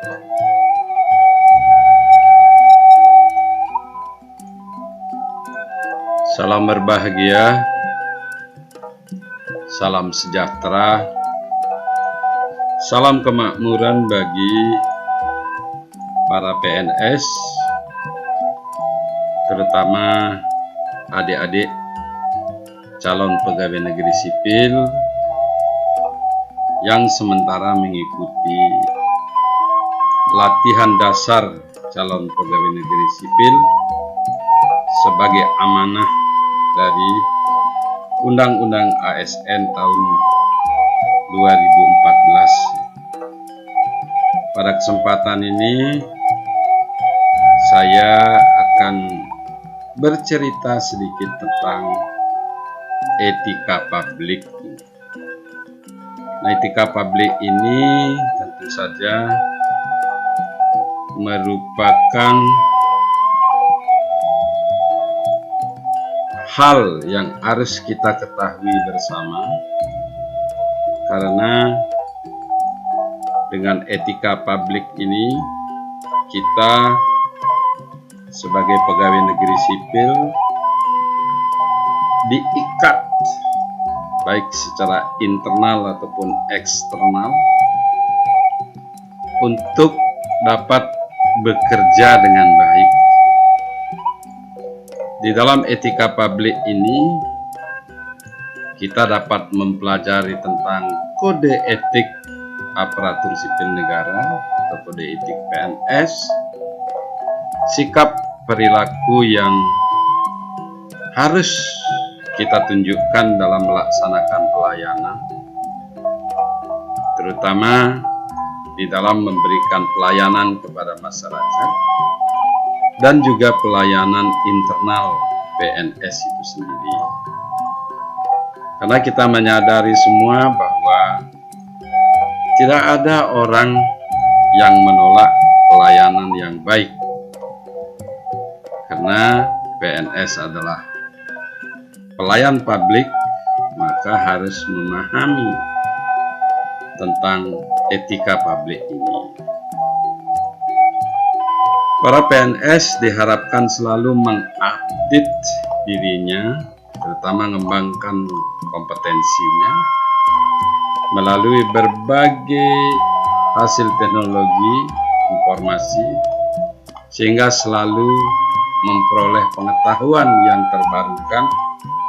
Salam berbahagia, salam sejahtera, salam kemakmuran bagi para PNS, terutama adik-adik calon pegawai negeri sipil yang sementara mengikuti latihan dasar calon pegawai negeri sipil sebagai amanah dari Undang-Undang ASN tahun 2014. Pada kesempatan ini saya akan bercerita sedikit tentang etika publik. Nah, etika publik ini tentu saja merupakan hal yang harus kita ketahui bersama, karena dengan etika publik ini kita sebagai pegawai negeri sipil diikat baik secara internal ataupun eksternal untuk dapat bekerja dengan baik. Di dalam etika publik ini kita dapat mempelajari tentang kode etik aparatur sipil negara atau kode etik PNS, sikap perilaku yang harus kita tunjukkan dalam melaksanakan pelayanan, terutama di dalam memberikan pelayanan kepada masyarakat dan juga pelayanan internal PNS itu sendiri. Karena kita menyadari semua bahwa tidak ada orang yang menolak pelayanan yang baik, karena PNS adalah pelayan publik, maka harus memahami tentang etika publik ini. Para PNS diharapkan selalu mengupdate dirinya, terutama mengembangkan kompetensinya melalui berbagai hasil teknologi informasi, sehingga selalu memperoleh pengetahuan yang terbarukan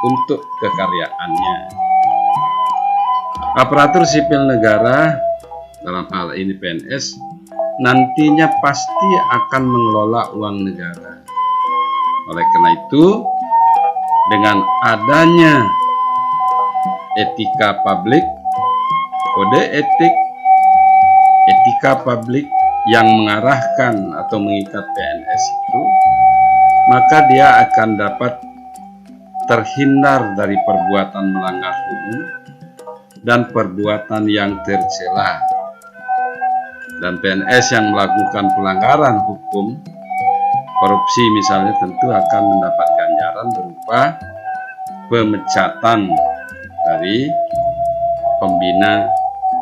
untuk kekaryaannya. Aparatur sipil negara, dalam hal ini PNS, nantinya pasti akan mengelola uang negara. Oleh karena itu, dengan adanya etika publik, kode etik, etika publik yang mengarahkan atau mengikat PNS itu, maka dia akan dapat terhindar dari perbuatan melanggar hukum dan perbuatan yang tercela. Dan PNS yang melakukan pelanggaran hukum, korupsi misalnya, tentu akan mendapat ganjaran berupa pemecatan dari pembina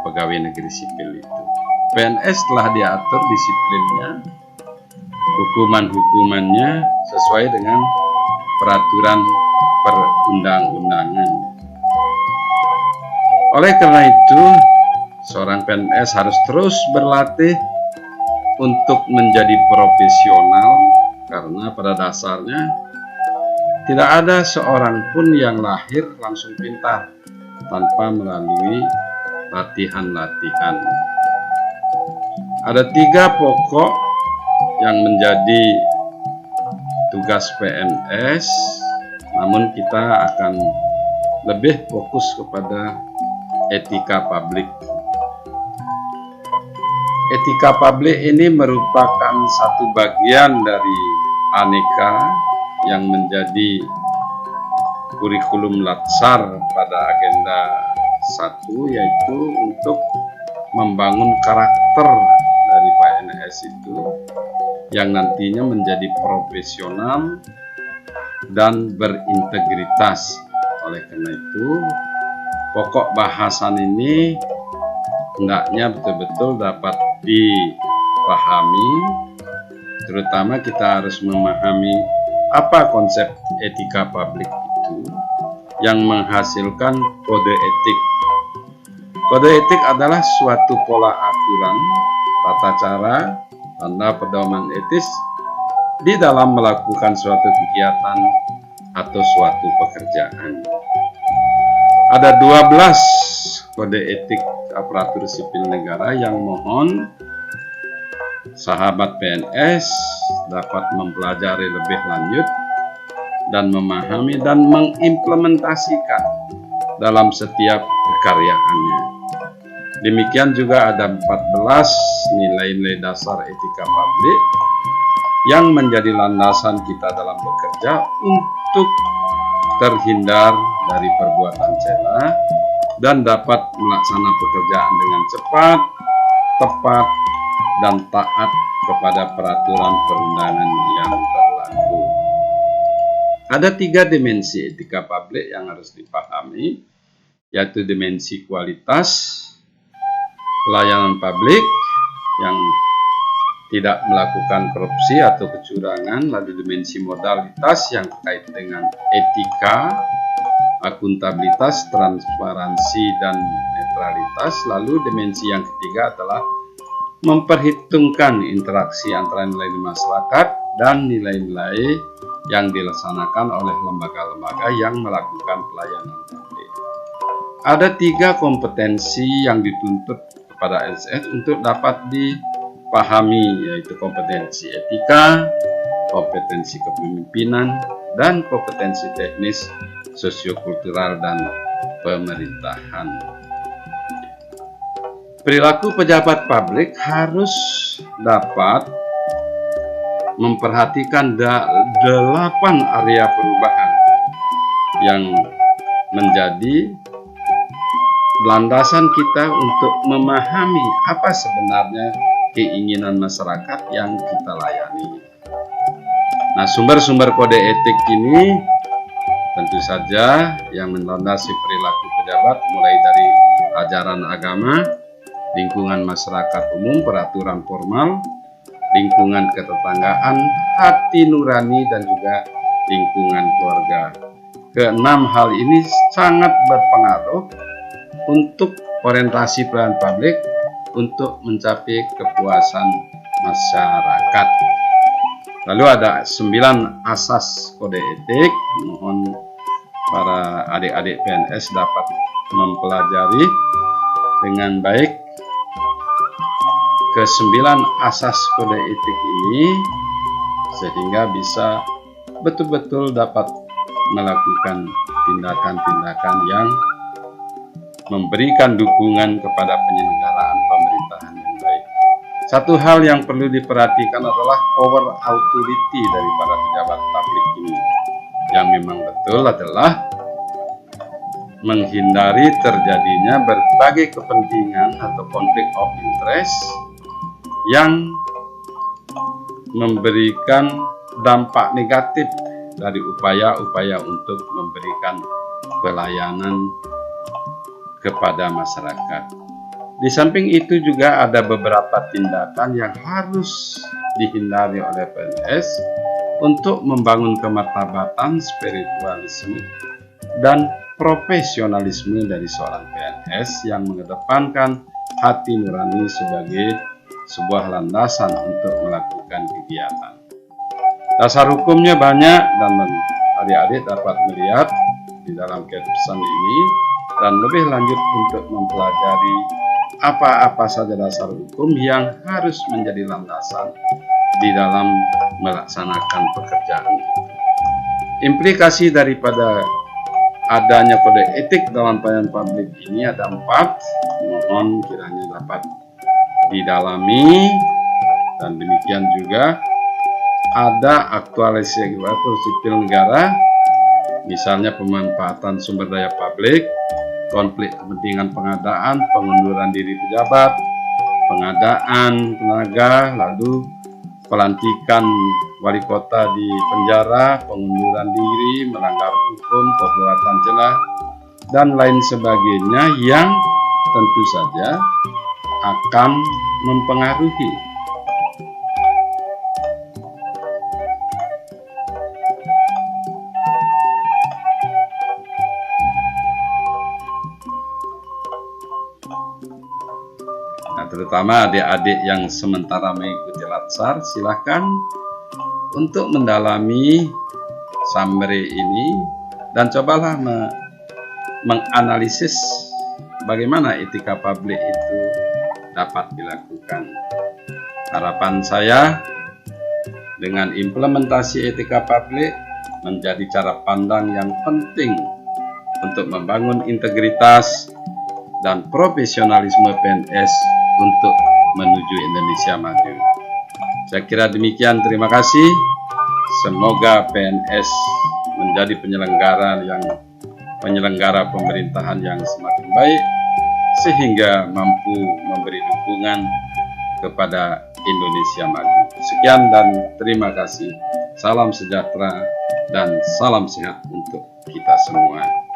pegawai negeri sipil itu. PNS telah diatur disiplinnya, hukuman-hukumannya sesuai dengan peraturan perundang-undangan. Oleh karena itu, seorang PNS harus terus berlatih untuk menjadi profesional, karena pada dasarnya tidak ada seorang pun yang lahir langsung pintar tanpa melalui latihan-latihan. Ada 3 pokok yang menjadi tugas PNS, namun kita akan lebih fokus kepada etika publik. Etika publik ini merupakan satu bagian dari aneka yang menjadi kurikulum latsar pada agenda 1, yaitu untuk membangun karakter dari PNS itu yang nantinya menjadi profesional dan berintegritas. Oleh karena itu, pokok bahasan ini hendaknya betul-betul dapat pahami, terutama kita harus memahami apa konsep etika publik itu yang menghasilkan kode etik. Kode etik adalah suatu pola aturan, tata cara, tanda pedoman etis di dalam melakukan suatu kegiatan atau suatu pekerjaan. Ada 12 kode etik aparatur sipil negara yang mohon sahabat PNS dapat mempelajari lebih lanjut dan memahami dan mengimplementasikan dalam setiap kekaryaannya. Demikian juga ada 14 nilai-nilai dasar etika publik yang menjadi landasan kita dalam bekerja untuk terhindar dari perbuatan cela dan dapat melaksanakan pekerjaan dengan cepat, tepat, dan taat kepada peraturan perundangan yang berlaku. Ada 3 dimensi etika publik yang harus dipahami, yaitu dimensi kualitas pelayanan publik yang tidak melakukan korupsi atau kecurangan, lalu dimensi modalitas yang terkait dengan etika, akuntabilitas, transparansi, dan netralitas. Lalu dimensi yang ketiga adalah memperhitungkan interaksi antara nilai masyarakat dan nilai-nilai yang dilaksanakan oleh lembaga-lembaga yang melakukan pelayanan publik. Ada 3 kompetensi yang dituntut kepada ASN untuk dapat dipahami, yaitu kompetensi etika, kompetensi kepemimpinan, dan kompetensi teknis, sosiokultural, dan pemerintahan. Perilaku pejabat publik harus dapat memperhatikan 8 area perubahan yang menjadi landasan kita untuk memahami apa sebenarnya keinginan masyarakat yang kita layani. Nah, sumber-sumber kode etik ini tentu saja yang melandasi perilaku pejabat mulai dari ajaran agama, lingkungan masyarakat umum, peraturan formal, lingkungan ketetanggaan, hati nurani, dan juga lingkungan keluarga. Keenam hal ini sangat berpengaruh untuk orientasi pelayanan publik untuk mencapai kepuasan masyarakat. Lalu ada 9 asas kode etik. Mohon para adik-adik PNS dapat mempelajari dengan baik ke-9 asas kode etik ini sehingga bisa betul-betul dapat melakukan tindakan-tindakan yang memberikan dukungan kepada penyelenggaraan pemerintahan yang baik. Satu hal yang perlu diperhatikan adalah power authority daripada pejabat publik ini, yang memang betul adalah menghindari terjadinya berbagai kepentingan atau konflik of interest yang memberikan dampak negatif dari upaya-upaya untuk memberikan pelayanan kepada masyarakat. Di samping itu juga ada beberapa tindakan yang harus dihindari oleh PNS untuk membangun kemartabatan, spiritualisme, dan profesionalisme dari seorang PNS yang mengedepankan hati nurani sebagai sebuah landasan untuk melakukan kegiatan. Dasar hukumnya banyak dan adik-adik dapat melihat di dalam caption ini dan lebih lanjut untuk mempelajari apa-apa saja dasar hukum yang harus menjadi landasan di dalam melaksanakan pekerjaan. Implikasi daripada adanya kode etik dalam pelayanan publik ini ada 4. Mohon kiranya dapat didalami, dan demikian juga ada aktualisasi aparatur sipil negara, misalnya pemanfaatan sumber daya publik, konflik kepentingan pengadaan, pengunduran diri pejabat, pengadaan tenaga, lalu pelantikan wali kota di penjara, pengunduran diri, melanggar hukum, perbuatan celah, dan lain sebagainya yang tentu saja akan mempengaruhi terutama adik-adik yang sementara mengikuti Latsar, silakan untuk mendalami summary ini dan cobalah menganalisis bagaimana etika publik itu dapat dilakukan. Harapan saya dengan implementasi etika publik menjadi cara pandang yang penting untuk membangun integritas dan profesionalisme PNS untuk menuju Indonesia maju. Saya kira demikian, terima kasih. Semoga PNS menjadi penyelenggara pemerintahan yang semakin baik sehingga mampu memberi dukungan kepada Indonesia maju. Sekian dan terima kasih. Salam sejahtera dan salam sehat untuk kita semua.